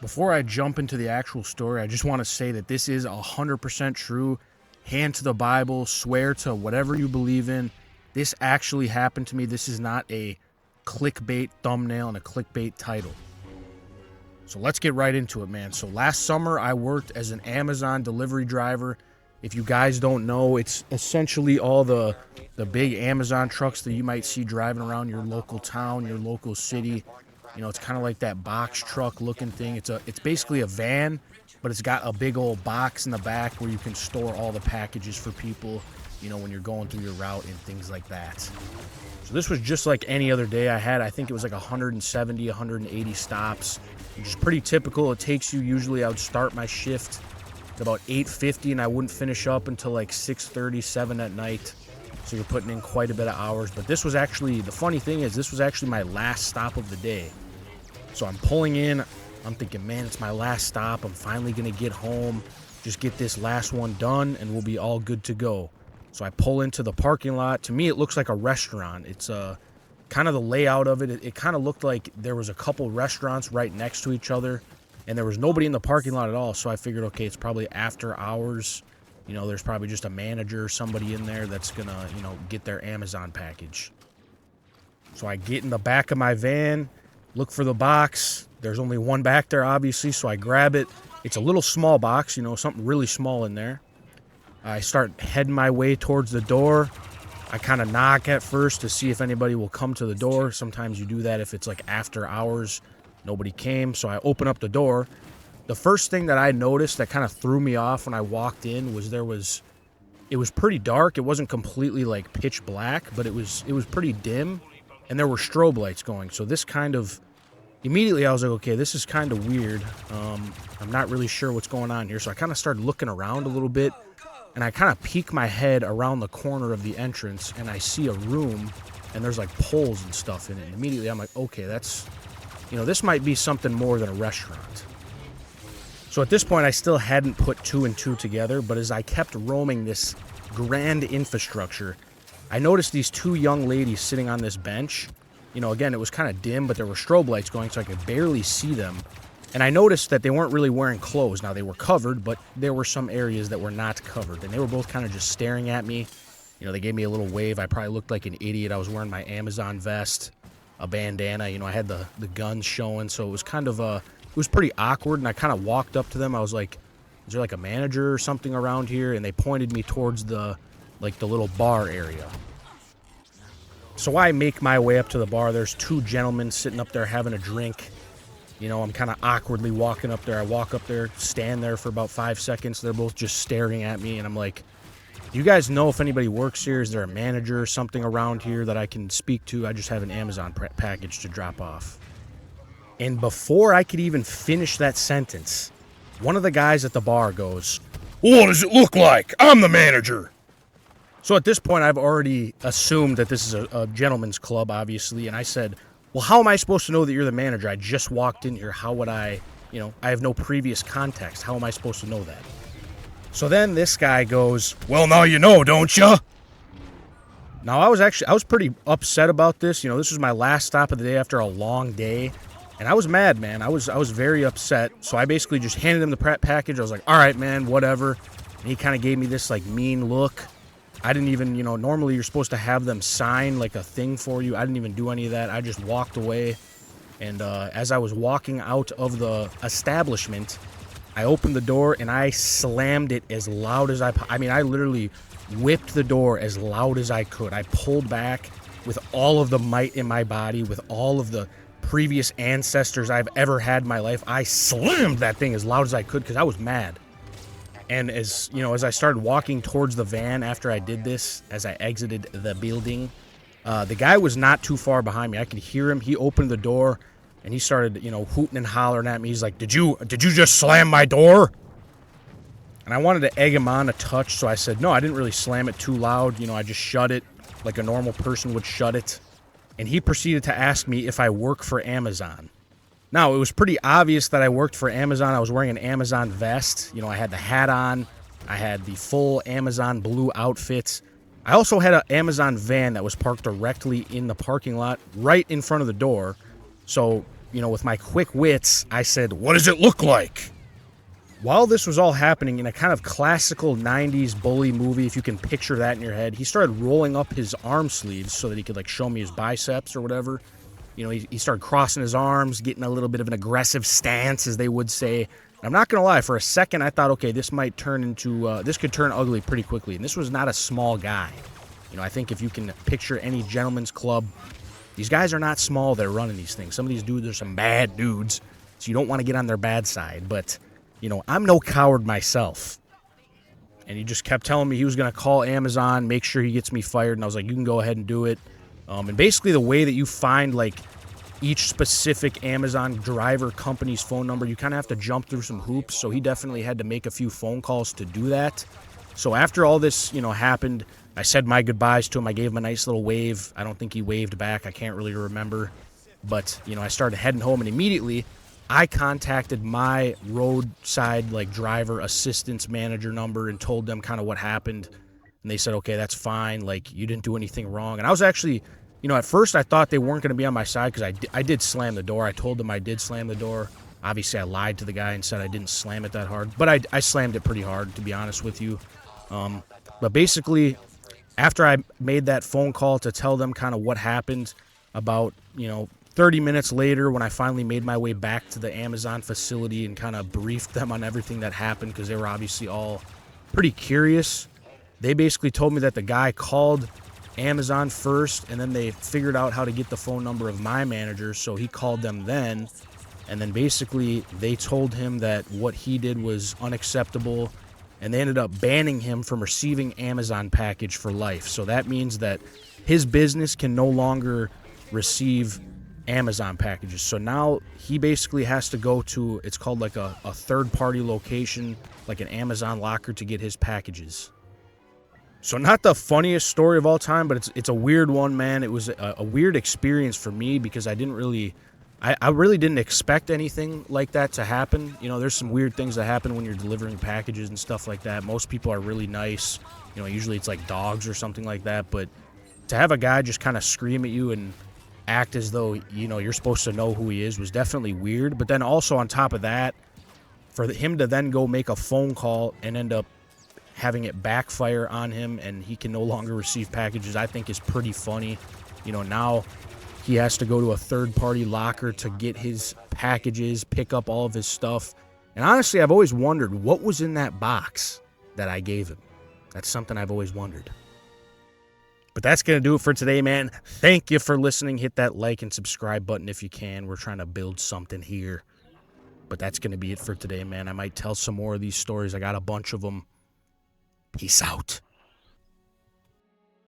Before I jump into the actual story, I just want to say that this is 100% true. Hand to the Bible, swear to whatever you believe in. This actually happened to me. This is not a clickbait thumbnail and a clickbait title. So let's get right into it, man. So last summer, I worked as an Amazon delivery driver. If you guys don't know, it's essentially all the big Amazon trucks that you might see driving around your local town, your local city. You know, it's kind of like that box truck looking thing. It's basically a van, but it's got a big old box in the back where you can store all the packages for people, you know, when you're going through your route and things like that. So this was just like any other day I had. I think it was like 170, 180 stops, which is pretty typical. It takes you, usually I would start my shift at about 8:50 and I wouldn't finish up until like 6:30, 7 at night. So you're putting in quite a bit of hours. But this was actually, the funny thing is, this was actually my last stop of the day. So I'm pulling in, I'm thinking, man, it's my last stop. I'm finally going to get home, just get this last one done, and we'll be all good to go. So I pull into the parking lot. To me, it looks like a restaurant. It's kind of the layout of it. It kind of looked like there was a couple restaurants right next to each other, and there was nobody in the parking lot at all. So I figured, okay, it's probably after hours. You know, there's probably just a manager or somebody in there that's going to, you know, get their Amazon package. So I get in the back of my van, look for the box. There's only one back there, obviously, so I grab it. It's a little small box, you know, something really small in there. I start heading my way towards the door. I kind of knock at first to see if anybody will come to the door. Sometimes you do that if it's like after hours. Nobody came, so I open up the door. The first thing that I noticed that kind of threw me off when I walked in was it was pretty dark. It wasn't completely like pitch black, but it was pretty dim, and there were strobe lights going. So this kind of, immediately I was like, okay, this is kind of weird. I'm not really sure what's going on here. So I kind of started looking around a little bit, and I kind of peek my head around the corner of the entrance, and I see a room, and there's like poles and stuff in it. And immediately I'm like, okay, that's, you know, this might be something more than a restaurant. So at this point, I still hadn't put two and two together, but as I kept roaming this grand infrastructure, I noticed these two young ladies sitting on this bench. You know, again, it was kind of dim, but there were strobe lights going, so I could barely see them. And I noticed that they weren't really wearing clothes. Now, they were covered, but there were some areas that were not covered. And they were both kind of just staring at me. You know, they gave me a little wave. I probably looked like an idiot. I was wearing my Amazon vest, a bandana. You know, I had the guns showing, so it was kind of it was pretty awkward. And I kind of walked up to them. I was like, is there like a manager or something around here? And they pointed me towards the little bar area. So I make my way up to the bar. There's two gentlemen sitting up there having a drink. You know, I'm kind of awkwardly walking up there. I walk up there, stand there for about 5 seconds. They're both just staring at me, and I'm like, do you guys know if anybody works here? Is there a manager or something around here that I can speak to? I just have an Amazon package to drop off. And before I could even finish that sentence, one of the guys at the bar goes, "What does it look like? I'm the manager." So at this point, I've already assumed that this is a gentleman's club, obviously. And I said, well, how am I supposed to know that you're the manager? I just walked in here. How would I, you know, I have no previous context. How am I supposed to know that? So then this guy goes, "Well, now you know, don't you?" Now, I was pretty upset about this. You know, this was my last stop of the day after a long day. And I was mad, man. I was very upset. So I basically just handed him the package. I was like, all right, man, whatever. And he kind of gave me this like mean look. I didn't even, you know, normally you're supposed to have them sign like a thing for you. I didn't even do any of that. I just walked away. And as I was walking out of the establishment, I opened the door and I slammed it as loud as I literally whipped the door as loud as I could. I pulled back with all of the might in my body, with all of the previous ancestors I've ever had in my life. I slammed that thing as loud as I could because I was mad. And as you know, as I started walking towards the van after I did this, as I exited the building, the guy was not too far behind me. I could hear him. He opened the door and he started, you know, hooting and hollering at me. He's like, did you just slam my door? And I wanted to egg him on a touch, so I said, no, I didn't really slam it too loud. You know, I just shut it like a normal person would shut it. And he proceeded to ask me if I work for Amazon. Now, it was pretty obvious that I worked for Amazon. I was wearing an Amazon vest. You know, I had the hat on. I had the full Amazon blue outfits. I also had an Amazon van that was parked directly in the parking lot, right in front of the door. So with my quick wits, I said, "What does it look like?" While this was all happening, in a kind of classical 90s bully movie, if you can picture that in your head, he started rolling up his arm sleeves so that he could like show me his biceps or whatever. He started crossing his arms, getting a little bit of an aggressive stance, as they would say. And I'm not going to lie, for a second I thought, okay, this might turn into, this could turn ugly pretty quickly. And this was not a small guy. I think if you can picture any gentleman's club, these guys are not small. They're running these things. Some of these dudes are some bad dudes, so you don't want to get on their bad side. But I'm no coward myself. And he just kept telling me he was going to call Amazon, make sure he gets me fired. And I was like, you can go ahead and do it. And basically the way that you find like each specific Amazon driver company's phone number, you kind of have to jump through some hoops. So he definitely had to make a few phone calls to do that. So after all this, happened, I said my goodbyes to him. I gave him a nice little wave. I don't think he waved back. I can't really remember. But, I started heading home, and immediately I contacted my roadside like driver assistance manager number and told them kind of what happened. And they said, okay, that's fine. Like, you didn't do anything wrong. And I was actually, at first I thought they weren't going to be on my side because I did slam the door. I told them I did slam the door. Obviously, I lied to the guy and said I didn't slam it that hard. But I slammed it pretty hard, to be honest with you. But basically, after I made that phone call to tell them kind of what happened, about, 30 minutes later, when I finally made my way back to the Amazon facility and kind of briefed them on everything that happened, because they were obviously all pretty curious, they basically told me that the guy called Amazon first, and then they figured out how to get the phone number of my manager, so he called them then. And then basically they told him that what he did was unacceptable, and they ended up banning him from receiving Amazon package for life. So that means that his business can no longer receive Amazon packages. So now he basically has to go to, it's called like a third-party location, like an Amazon locker, to get his packages. So not the funniest story of all time, but it's a weird one, man. It was a weird experience for me because I really didn't expect anything like that to happen. There's some weird things that happen when you're delivering packages and stuff like that. Most people are really nice. Usually it's like dogs or something like that. But to have a guy just kind of scream at you and act as though, you're supposed to know who he is was definitely weird. But then also on top of that, for him to then go make a phone call and end up having it backfire on him and he can no longer receive packages, I think is pretty funny. Now he has to go to a third-party locker to get his packages, pick up all of his stuff. And honestly, I've always wondered what was in that box that I gave him. That's something I've always wondered. But that's going to do it for today, man. Thank you for listening. Hit that like and subscribe button if you can. We're trying to build something here. But that's going to be it for today, man. I might tell some more of these stories. I got a bunch of them. Peace out.